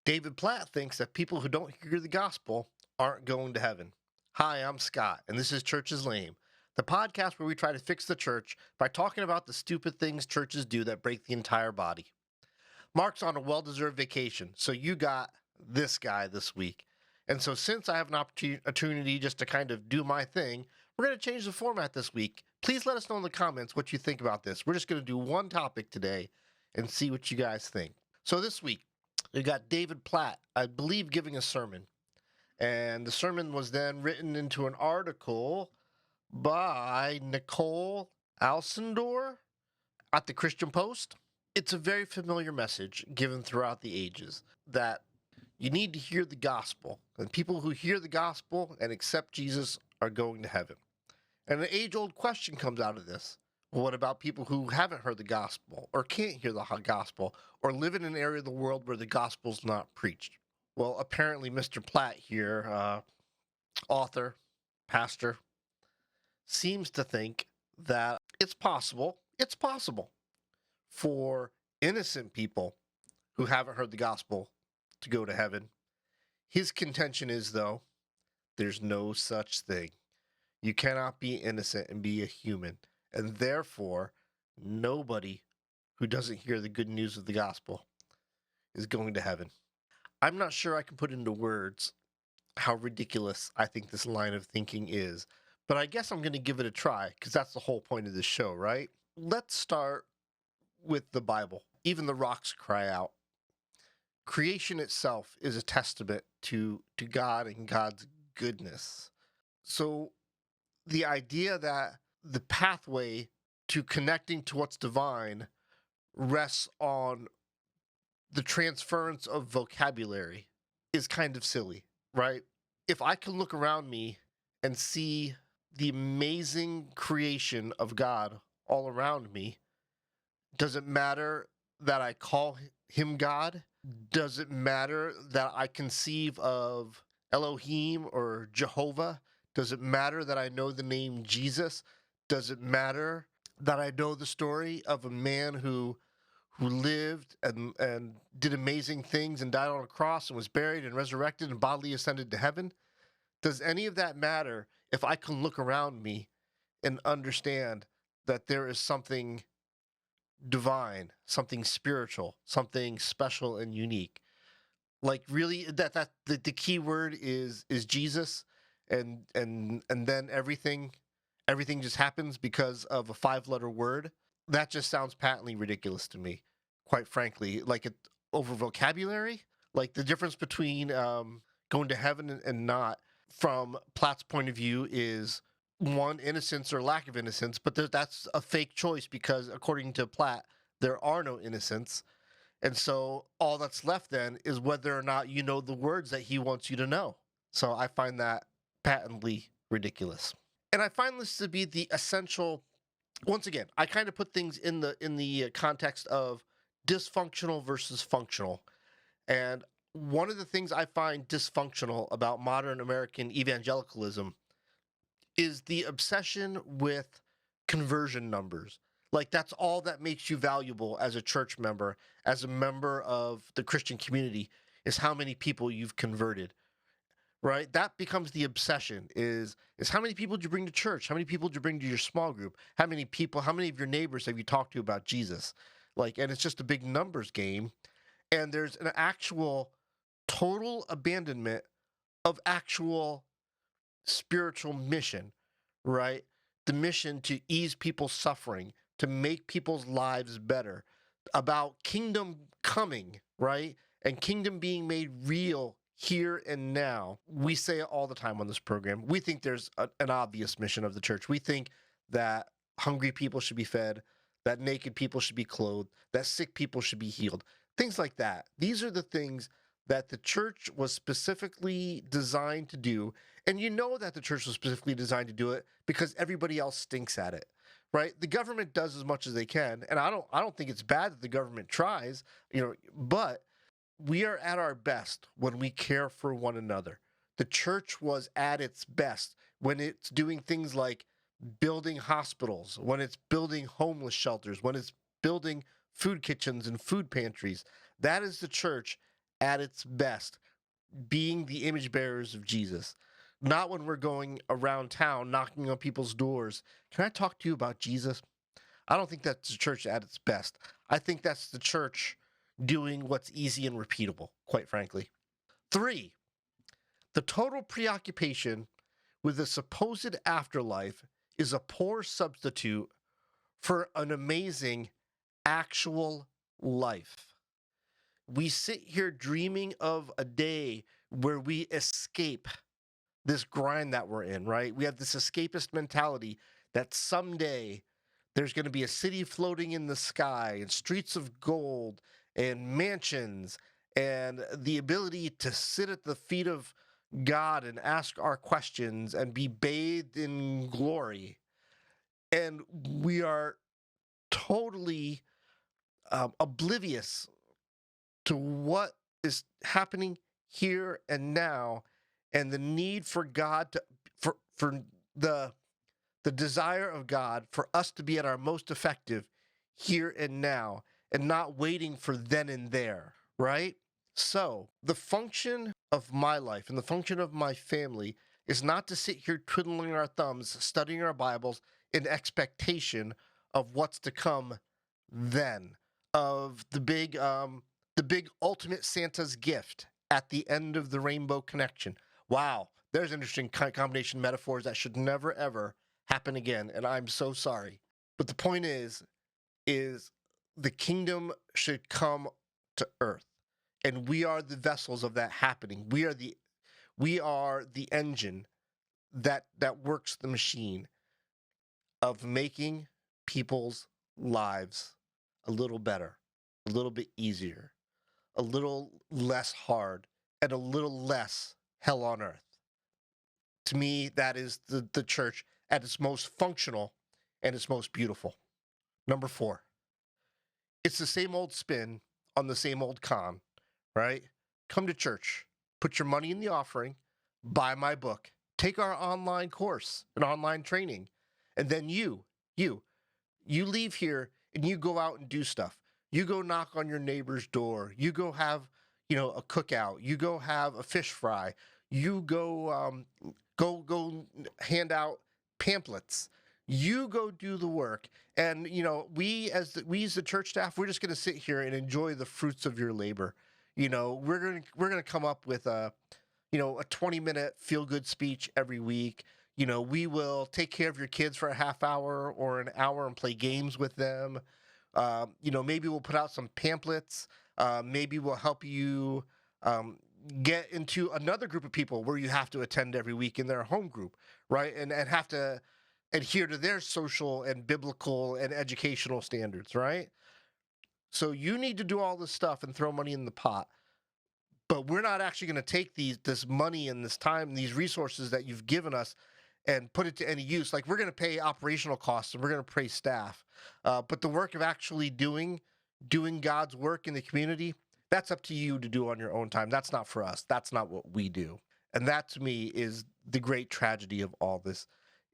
David Platt thinks that people who don't hear the gospel aren't going to heaven. Hi, I'm Scott, and this is Church is Lame, the podcast where we try to fix the church by talking about the stupid things churches do that break the entire body. Mark's on a well-deserved vacation, so you got this guy this week. And so since I have an opportunity just to kind of do my thing, we're going to change the format this week. Please let us know in the comments what you think about this. We're just going to do one topic today and see what you guys think. So this week, we got David Platt, I believe, giving a sermon. And the sermon was then written into an article by Nicole Alcindor at the Christian Post. It's a very familiar message given throughout the ages that you need to hear the gospel. And people who hear the gospel and accept Jesus are going to heaven. And an age-old question comes out of this. Well, what about people who haven't heard the gospel or can't hear the gospel or live in an area of the world where the gospel's not preached? Well, apparently Mr. Platt here, author, pastor, seems to think that it's possible for innocent people who haven't heard the gospel to go to heaven. His contention is, though, there's no such thing. You cannot be innocent and be a human. And therefore, nobody who doesn't hear the good news of the gospel is going to heaven. I'm not sure I can put into words how ridiculous I think this line of thinking is, but I guess I'm going to give it a try because that's the whole point of this show, right? Let's start with the Bible. Even the rocks cry out. Creation itself is a testament to God and God's goodness. So the idea that the pathway to connecting to what's divine rests on the transference of vocabulary is kind of silly, right? If I can look around me and see the amazing creation of God all around me, does it matter that I call him God? Does it matter that I conceive of Elohim or Jehovah? Does it matter that I know the name Jesus? Does it matter that I know the story of a man who lived and did amazing things and died on a cross and was buried and resurrected and bodily ascended to heaven? Does any of that matter if I can look around me and understand that there is something divine, something spiritual, something special and unique? Like, really, that the key word is Jesus, and then everything just happens because of a 5-letter word. That just sounds patently ridiculous to me, quite frankly. Like, over vocabulary, like the difference between going to heaven and not, from Platt's point of view, is one, innocence or lack of innocence, but that's a fake choice because according to Platt, there are no innocents. And so all that's left then is whether or not you know the words that he wants you to know. So I find that patently ridiculous. And I find this to be the essential. Once again, I kind of put things in the context of dysfunctional versus functional. And one of the things I find dysfunctional about modern American evangelicalism is the obsession with conversion numbers. Like, that's all that makes you valuable as a church member, as a member of the Christian community, is how many people you've converted, right? That becomes the obsession, is how many people did you bring to church? How many people did you bring to your small group? How many of your neighbors have you talked to about Jesus? Like, and it's just a big numbers game. And there's an actual total abandonment of actual spiritual mission, right? The mission to ease people's suffering, to make people's lives better, about kingdom coming, right? And kingdom being made real here and now. We say it all the time on this program. We think there's an obvious mission of the church. We think that hungry people should be fed, that naked people should be clothed, that sick people should be healed, things like that. These are the things that the church was specifically designed to do. And you know that the church was specifically designed to do it because everybody else stinks at it, right? The government does as much as they can, and I don't think it's bad that the government tries, but we are at our best when we care for one another. The church was at its best when it's doing things like building hospitals, when it's building homeless shelters, when it's building food kitchens and food pantries. That is the church at its best, being the image bearers of Jesus. Not when we're going around town knocking on people's doors. Can I talk to you about Jesus? I don't think that's the church at its best. I think that's the church doing what's easy and repeatable, quite frankly. 3, the total preoccupation with the supposed afterlife is a poor substitute for an amazing actual life. We sit here dreaming of a day where we escape this grind that we're in, right? We have this escapist mentality that someday there's going to be a city floating in the sky and streets of gold and mansions and the ability to sit at the feet of God and ask our questions and be bathed in glory. And we are totally oblivious to what is happening here and now, and the need for God to for the desire of God for us to be at our most effective here and now, and not waiting for then and there, right? So the function of my life and the function of my family is not to sit here twiddling our thumbs, studying our Bibles in expectation of what's to come then, of the big ultimate Santa's gift at the end of the rainbow connection. Wow, there's an interesting combination of metaphors that should never ever happen again, and I'm so sorry. But the point is the kingdom should come to earth, and we are the vessels of that happening. We are the engine that works the machine of making people's lives a little better, a little bit easier, a little less hard, and a little less hell on earth. To me, that is the church at its most functional and its most beautiful. Number 4, it's the same old spin on the same old con, right? Come to church, put your money in the offering, buy my book, take our online course, an online training, and then you leave here and you go out and do stuff. You go knock on your neighbor's door. You go have, a cookout. You go have a fish fry. You go hand out pamphlets. You go do the work, and we as the church staff, we're just going to sit here and enjoy the fruits of your labor. We're gonna come up with a 20-minute feel good speech every week. We will take care of your kids for a half hour or an hour and play games with them. Maybe we'll put out some pamphlets. Maybe we'll help you get into another group of people where you have to attend every week in their home group, right? And have to adhere to their social and biblical and educational standards, right? So you need to do all this stuff and throw money in the pot. But we're not actually going to take this money and this time and these resources that you've given us and put it to any use. Like, we're going to pay operational costs and we're going to pay staff. But the work of actually doing God's work in the community, that's up to you to do on your own time. That's not for us. That's not what we do. And that, to me, is the great tragedy of all this.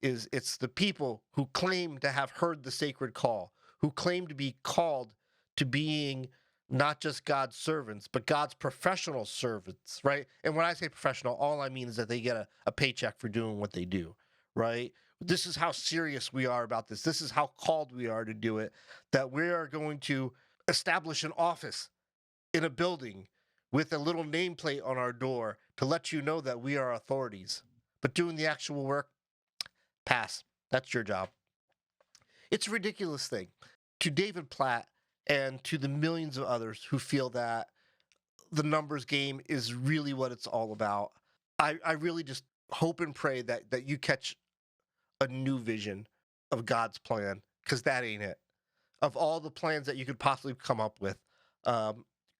It's the people who claim to have heard the sacred call, who claim to be called to being not just God's servants, but God's professional servants, right? And when I say professional, all I mean is that they get a paycheck for doing what they do, right? This is how serious we are about this. This is how called we are to do it, that we are going to establish an office in a building with a little nameplate on our door to let you know that we are authorities. But doing the actual work, pass. That's your job. It's a ridiculous thing. To David Platt and to the millions of others who feel that the numbers game is really what it's all about, I really just hope and pray that you catch a new vision of God's plan, because that ain't it. Of all the plans that you could possibly come up with,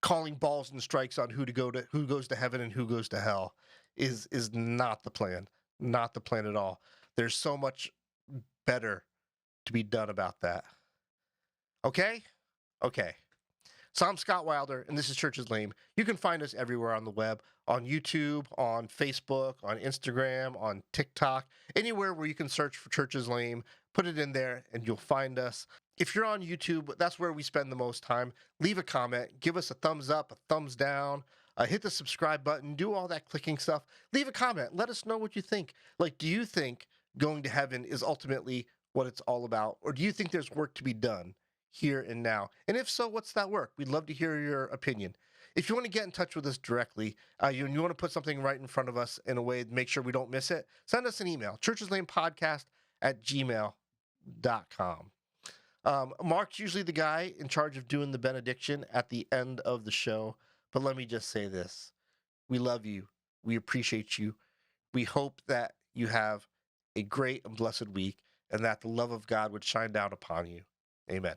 calling balls and strikes on who goes to heaven and who goes to hell is not the plan. Not the plan at all. There's so much better to be done about that. Okay? Okay. So I'm Scott Wilder, and this is Church is Lame. You can find us everywhere on the web, on YouTube, on Facebook, on Instagram, on TikTok, anywhere where you can search for Church is Lame. Put it in there, and you'll find us. If you're on YouTube, that's where we spend the most time. Leave a comment. Give us a thumbs up, a thumbs down. Hit the subscribe button, do all that clicking stuff. Leave a comment. Let us know what you think. Like, do you think going to heaven is ultimately what it's all about? Or do you think there's work to be done here and now? And if so, what's that work? We'd love to hear your opinion. If you want to get in touch with us directly, you want to put something right in front of us in a way to make sure we don't miss it, send us an email, churcheslanepodcast@gmail.com. Mark's usually the guy in charge of doing the benediction at the end of the show. But let me just say this. We love you. We appreciate you. We hope that you have a great and blessed week and that the love of God would shine down upon you. Amen.